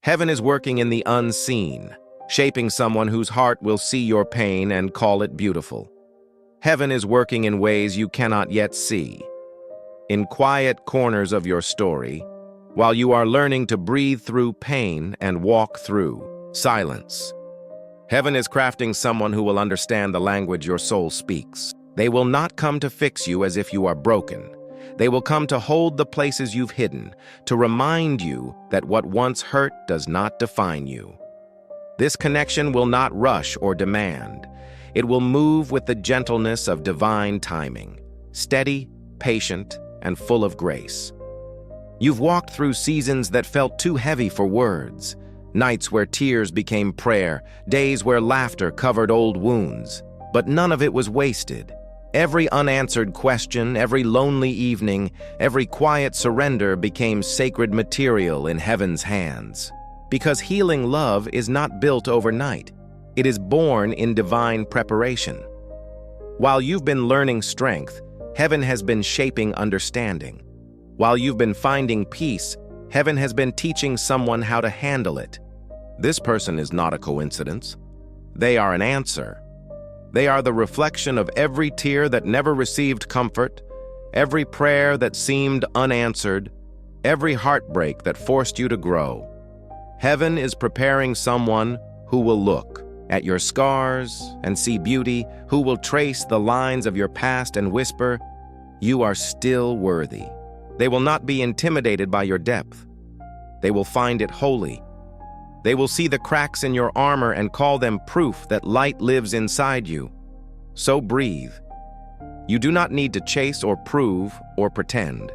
Heaven is working in the unseen, shaping someone whose heart will see your pain and call it beautiful. Heaven is working in ways you cannot yet see. In quiet corners of your story, while you are learning to breathe through pain and walk through silence. Heaven is crafting someone who will understand the language your soul speaks. They will not come to fix you as if you are broken. They will come to hold the places you've hidden, to remind you that what once hurt does not define you. This connection will not rush or demand. It will move with the gentleness of divine timing, steady, patient, and full of grace. You've walked through seasons that felt too heavy for words, nights where tears became prayer, days where laughter covered old wounds, but none of it was wasted. Every unanswered question, every lonely evening, every quiet surrender became sacred material in heaven's hands. Because healing love is not built overnight. It is born in divine preparation. While you've been learning strength, heaven has been shaping understanding. While you've been finding peace, heaven has been teaching someone how to handle it. This person is not a coincidence. They are an answer. They are the reflection of every tear that never received comfort, every prayer that seemed unanswered, every heartbreak that forced you to grow. Heaven is preparing someone who will look at your scars and see beauty, who will trace the lines of your past and whisper, "You are still worthy." They will not be intimidated by your depth. They will find it holy. They will see the cracks in your armor and call them proof that light lives inside you. So breathe. You do not need to chase or prove or pretend.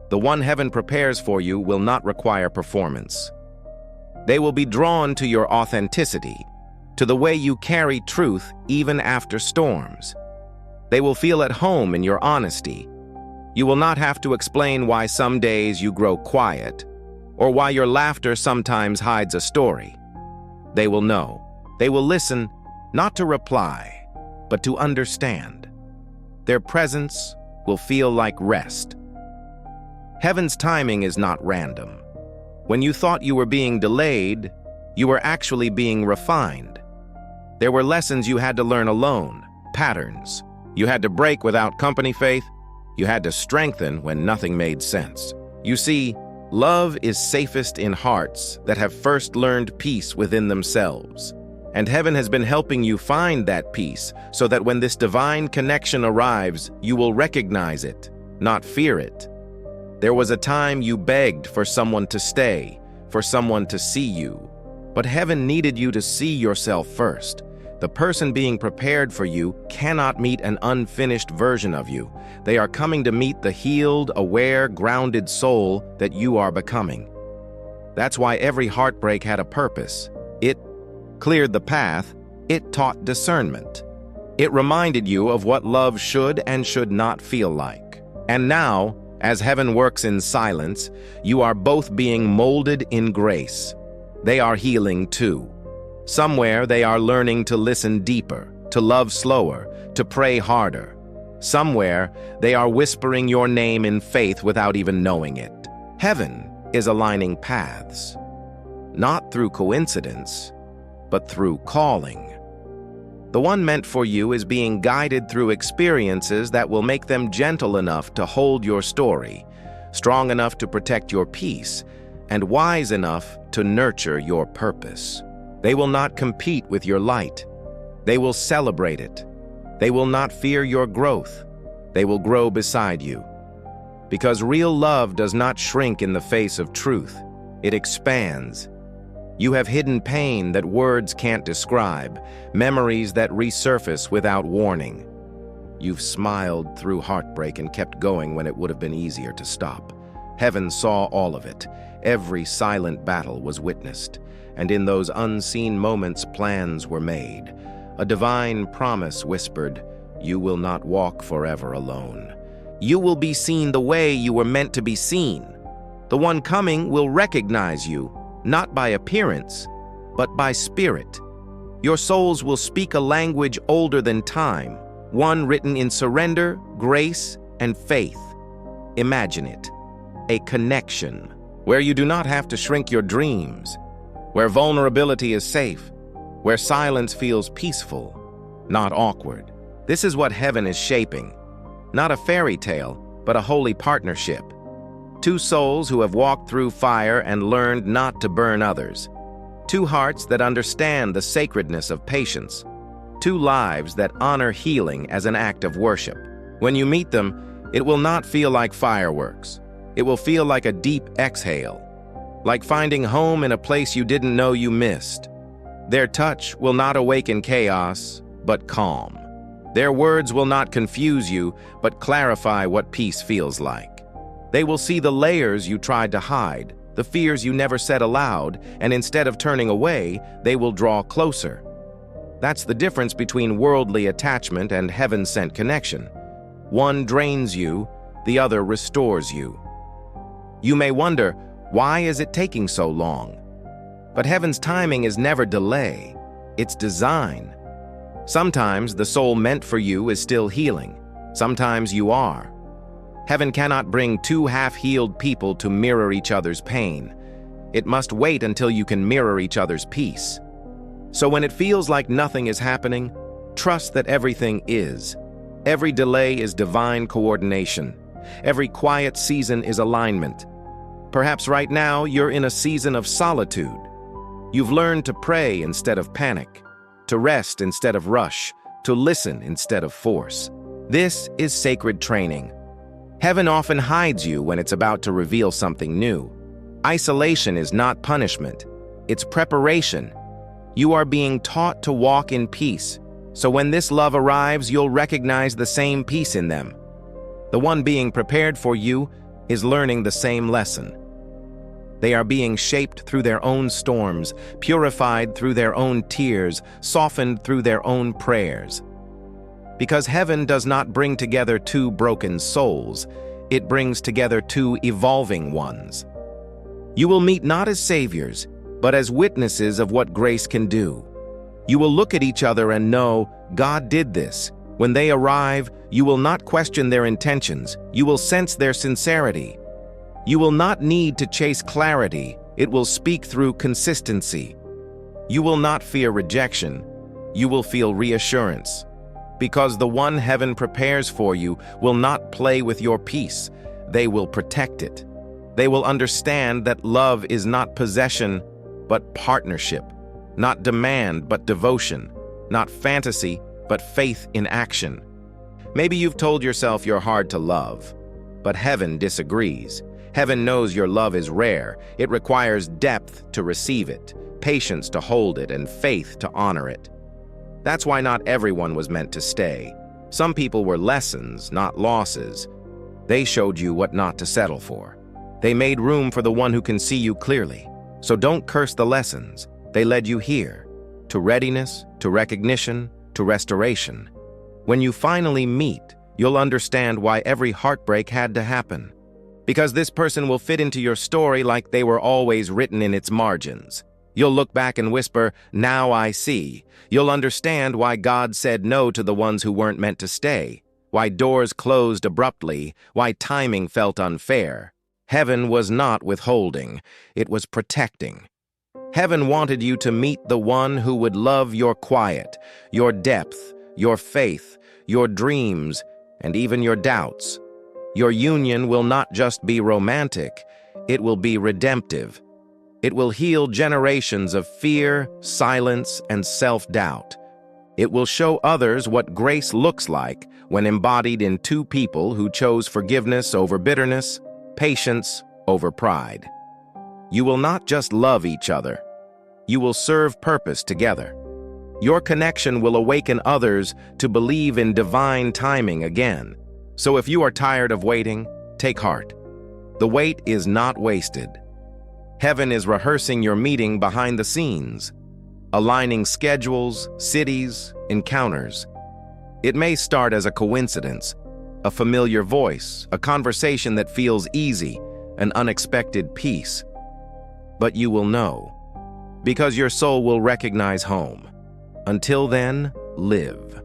The one heaven prepares for you will not require performance. They will be drawn to your authenticity, to the way you carry truth even after storms. They will feel at home in your honesty. You will not have to explain why some days you grow quiet, or why your laughter sometimes hides a story. They will know. They will listen, not to reply, but to understand. Their presence will feel like rest. Heaven's timing is not random. When you thought you were being delayed, you were actually being refined. There were lessons you had to learn alone, patterns. You had to break without company faith. You had to strengthen when nothing made sense. You see, love is safest in hearts that have first learned peace within themselves. And heaven has been helping you find that peace so that when this divine connection arrives, you will recognize it, not fear it. There was a time you begged for someone to stay, for someone to see you. But heaven needed you to see yourself first. The person being prepared for you cannot meet an unfinished version of you. They are coming to meet the healed, aware, grounded soul that you are becoming. That's why every heartbreak had a purpose. It cleared the path. It taught discernment. It reminded you of what love should and should not feel like. And now, as heaven works in silence, you are both being molded in grace. They are healing too. Somewhere they are learning to listen deeper, to love slower, to pray harder. Somewhere they are whispering your name in faith without even knowing it. Heaven is aligning paths, not through coincidence, but through calling. The one meant for you is being guided through experiences that will make them gentle enough to hold your story, strong enough to protect your peace, and wise enough to nurture your purpose. They will not compete with your light. They will celebrate it. They will not fear your growth. They will grow beside you. Because real love does not shrink in the face of truth. It expands. You have hidden pain that words can't describe, memories that resurface without warning. You've smiled through heartbreak and kept going when it would have been easier to stop. Heaven saw all of it. Every silent battle was witnessed. And in those unseen moments, plans were made. A divine promise whispered, "You will not walk forever alone. You will be seen the way you were meant to be seen. The one coming will recognize you, not by appearance, but by spirit. Your souls will speak a language older than time, one written in surrender, grace, and faith. Imagine it, a connection where you do not have to shrink your dreams. where vulnerability is safe, where silence feels peaceful, not awkward. This is what heaven is shaping. Not a fairy tale, but a holy partnership. Two souls who have walked through fire and learned not to burn others. Two hearts that understand the sacredness of patience. Two lives that honor healing as an act of worship. When you meet them, it will not feel like fireworks. It will feel like a deep exhale, like finding home in a place you didn't know you missed. Their touch will not awaken chaos, but calm. Their words will not confuse you, but clarify what peace feels like. They will see the layers you tried to hide, the fears you never said aloud, and instead of turning away, they will draw closer. That's the difference between worldly attachment and heaven-sent connection. One drains you, the other restores you. You may wonder, why is it taking so long? But heaven's timing is never delay, it's design. Sometimes the soul meant for you is still healing. Sometimes you are. Heaven cannot bring two half-healed people to mirror each other's pain. It must wait until you can mirror each other's peace. So when it feels like nothing is happening, trust that everything is. Every delay is divine coordination. Every quiet season is alignment. Perhaps right now you're in a season of solitude. You've learned to pray instead of panic, to rest instead of rush, to listen instead of force. This is sacred training. Heaven often hides you when it's about to reveal something new. Isolation is not punishment, it's preparation. You are being taught to walk in peace, so when this love arrives, you'll recognize the same peace in them. The one being prepared for you is learning the same lesson. They are being shaped through their own storms, purified through their own tears, softened through their own prayers. Because heaven does not bring together two broken souls, it brings together two evolving ones. You will meet not as saviors, but as witnesses of what grace can do. You will look at each other and know, God did this. When they arrive, you will not question their intentions. You will sense their sincerity. You will not need to chase clarity. It will speak through consistency. You will not fear rejection. You will feel reassurance. Because the one heaven prepares for you will not play with your peace. They will protect it. They will understand that love is not possession, but partnership. Not demand, but devotion. Not fantasy, but faith in action. Maybe you've told yourself you're hard to love, but heaven disagrees. Heaven knows your love is rare. It requires depth to receive it, patience to hold it, and faith to honor it. That's why not everyone was meant to stay. Some people were lessons, not losses. They showed you what not to settle for. They made room for the one who can see you clearly. So don't curse the lessons. They led you here, to readiness, to recognition, to restoration. When you finally meet, you'll understand why every heartbreak had to happen. Because this person will fit into your story like they were always written in its margins. You'll look back and whisper, now I see. You'll understand why God said no to the ones who weren't meant to stay, why doors closed abruptly, why timing felt unfair. Heaven was not withholding, it was protecting. Heaven wanted you to meet the one who would love your quiet, your depth, your faith, your dreams, and even your doubts. Your union will not just be romantic, it will be redemptive. It will heal generations of fear, silence, and self-doubt. It will show others what grace looks like when embodied in two people who chose forgiveness over bitterness, patience over pride. You will not just love each other. You will serve purpose together. Your connection will awaken others to believe in divine timing again. So if you are tired of waiting, take heart. The wait is not wasted. Heaven is rehearsing your meeting behind the scenes, aligning schedules, cities, encounters. It may start as a coincidence, a familiar voice, a conversation that feels easy, an unexpected peace. But you will know, because your soul will recognize home. Until then, live.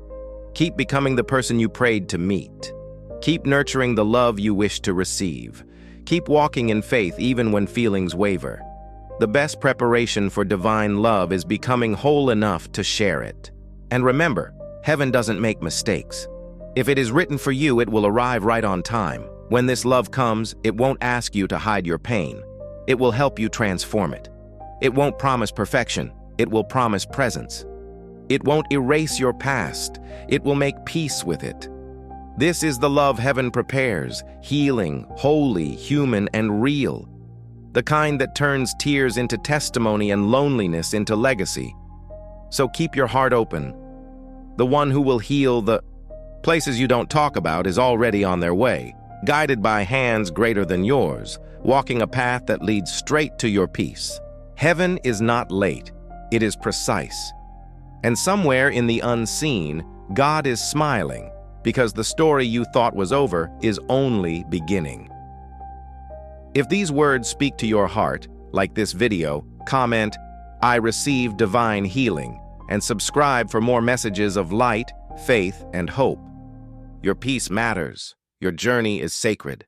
Keep becoming the person you prayed to meet. Keep nurturing the love you wish to receive. Keep walking in faith even when feelings waver. The best preparation for divine love is becoming whole enough to share it. And remember, heaven doesn't make mistakes. If it is written for you, it will arrive right on time. When this love comes, it won't ask you to hide your pain. It will help you transform it. It won't promise perfection. It will promise presence. It won't erase your past. It will make peace with it. This is the love heaven prepares, healing, holy, human, and real. The kind that turns tears into testimony and loneliness into legacy. So keep your heart open. The one who will heal the places you don't talk about is already on their way, guided by hands greater than yours, walking a path that leads straight to your peace. Heaven is not late, it is precise. And somewhere in the unseen, God is smiling, because the story you thought was over is only beginning. If these words speak to your heart, like this video, comment, "I receive divine healing," and subscribe for more messages of light, faith, and hope. Your peace matters. Your journey is sacred.